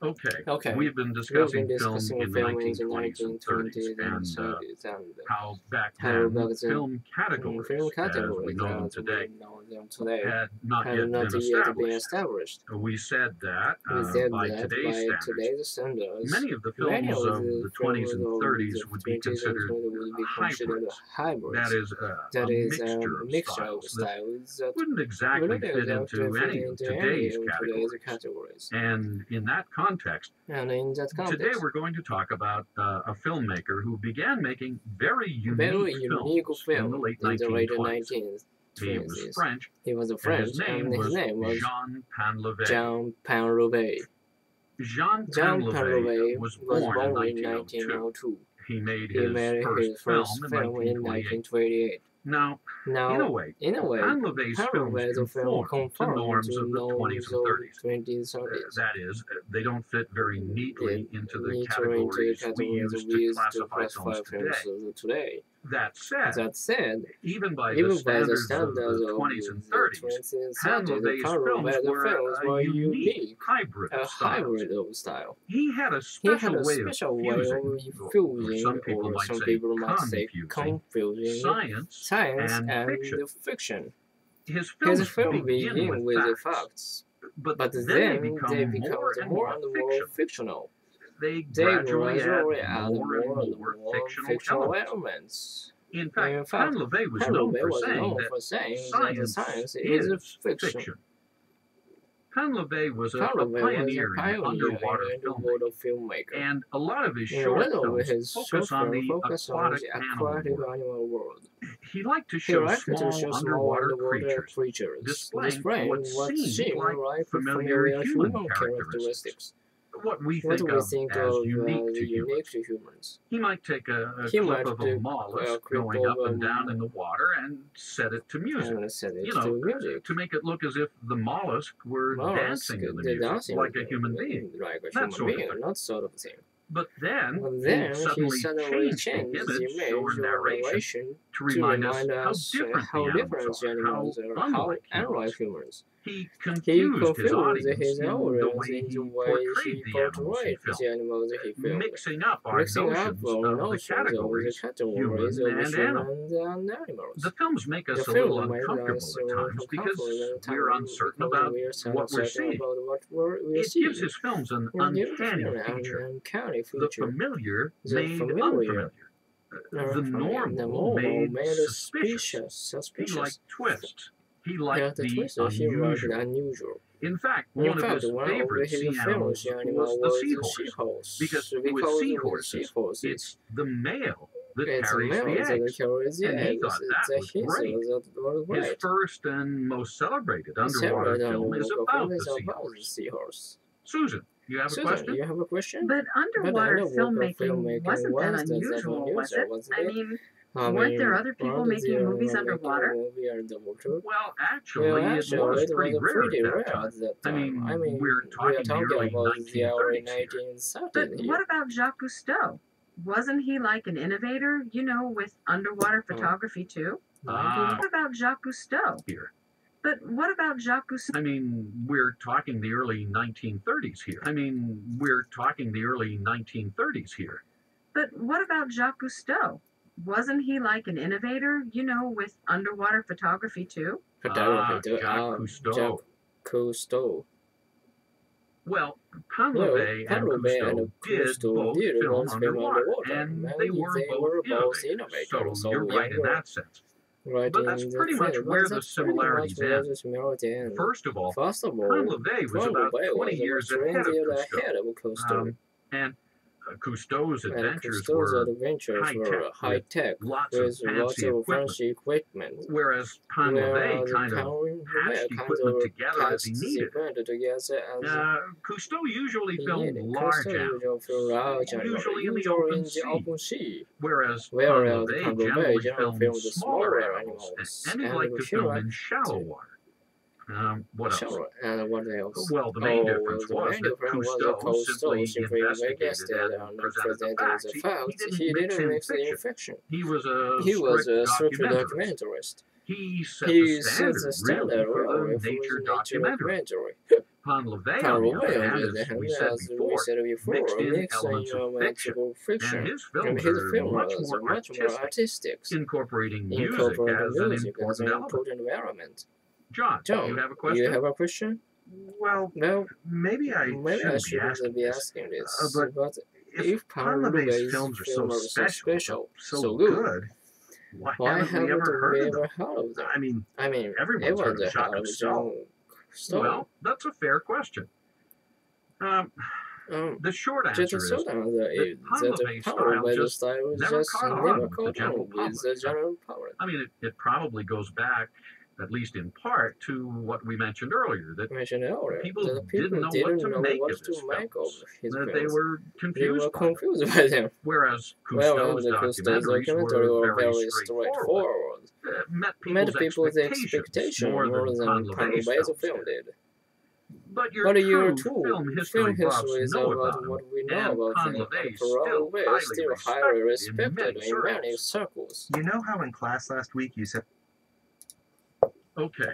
Okay, we've been discussing film in the film in the 1920s and 30s 1920s and 30s and how back how then back then film film categories, as we categories know them as we today, know them today had not had yet not been yet been established. established. We said that We said by that today's by standards, today's standards, many of the many films of of the the 20s films and of 30s the would be 20s and considered 30s would be considered hybrids. hybrids. That is That a is a mixture of mixture of styles that styles that wouldn't exactly wouldn't fit exactly into fit any of into any today's of today's categories. categories. And in that context, And in that today context, we're going to talk about a filmmaker who began making very very unique unique films film in the late in the late 1920s. 1920s. He was French, He was a and French, his name was Jean Painlevé. Jean Painlevé. Jean Jean Painlevé Painlevé was was born born in in 1902. 1902. He made He made his his first first film in 1928. 1928. Now, Now, in a way, Painlevé's films conform to norms of the 20s and 30s. That is, they don't fit very neatly into the categories we use to classify films today. That said, even by the standards of the 20s and 30s, Painlevé's films were a unique hybrid of style. He had a special way of fusing, or some people might say confusing, science and fiction. His films begin with facts, but then they become more and more fictional. They gradually add more and more fictional elements. In fact, Painlevé was known for saying that science is fiction. Painlevé was a pioneer in underwater filmmaking, and a lot of his short films focus on the aquatic animal world. He liked to show small underwater creatures, displaying what seemed like familiar human characteristics. What we think of as unique to humans. He might take a clip of a mollusk going up and down in the water and set it to music. To make it look as if the mollusk were dancing to the music like a human being. That sort of thing. But then he suddenly changed the image or narration to remind us how different the animals are, how unlike humans. He confused his audience in the way he portrayed the animals he filmed, mixing up our notions of the categories, human and animals. The films make us a little uncomfortable at times because we're uncertain about what we're seeing. It gives his films an uncanny feature. The familiar made unfamiliar. The normal made suspicious. He liked twists. He liked the unusual. In fact, one of his favorite sea animals was the seahorse. Because with seahorses, it's the male that carries the eggs. And he thought that was great. His first and most celebrated underwater film is about the seahorse. Susan, you have a question? But underwater filmmaking wasn't that unusual, was it? I mean, weren't there other people making movies underwater? Well, actually, it was pretty rare at that time. I mean, we're talking about the early 1930s. But what about Jacques Cousteau? Wasn't he like an innovator, with underwater photography too? What about Jacques Cousteau? But what about Jacques Cousteau? I mean, we're talking the early 1930s here. But what about Jacques Cousteau? Wasn't he like an innovator, with underwater photography too? Jacques Cousteau. Well, Painlevé and Cousteau did both film underwater, and they were both innovators, so you're right in that sense. But that's pretty much where the similarities end. First of all, Painlevé was about 20 years ahead of Cousteau. And Cousteau's adventures were high-tech, lots of fancy equipment, whereas Painlevé kind of patched equipment together as he needed. Cousteau usually filmed large animals, usually in the open sea, whereas Painlevé generally filmed smaller animals, and he liked to film in shallow water. What else? Well, the main difference was that Cousteau simply investigated and presented the facts. He didn't mix in fiction. He was a strict documentarist. He set the standard, really, for the nature documentary. Painlevé, on the other hand, as we said as we before, said before, mixed in mixed elements in of elements fiction, of fiction, and his and films his are film much was more much more artistic, incorporating music incorporating as an music as important an element. important element. John, you have a question? You have a question? Well, maybe I shouldn't be asking this, but if Painlevé's films are so special, so good, why haven't we ever heard of them? I mean, everyone's heard of Jacques Cousteau. Well, that's a fair question. The short answer is that Painlevé's style just never caught on with the general public. I mean, it probably goes back, at least in part, to what we mentioned earlier, that people didn't know what to make of his films, that they were confused by them. Whereas Cousteau's documentaries were very straightforward, met people's expectations more than Painlevé's film did. But your film history buffs know about what we know about them, and Painlevé is still highly respected in many circles. You know how in class last week you said... Okay.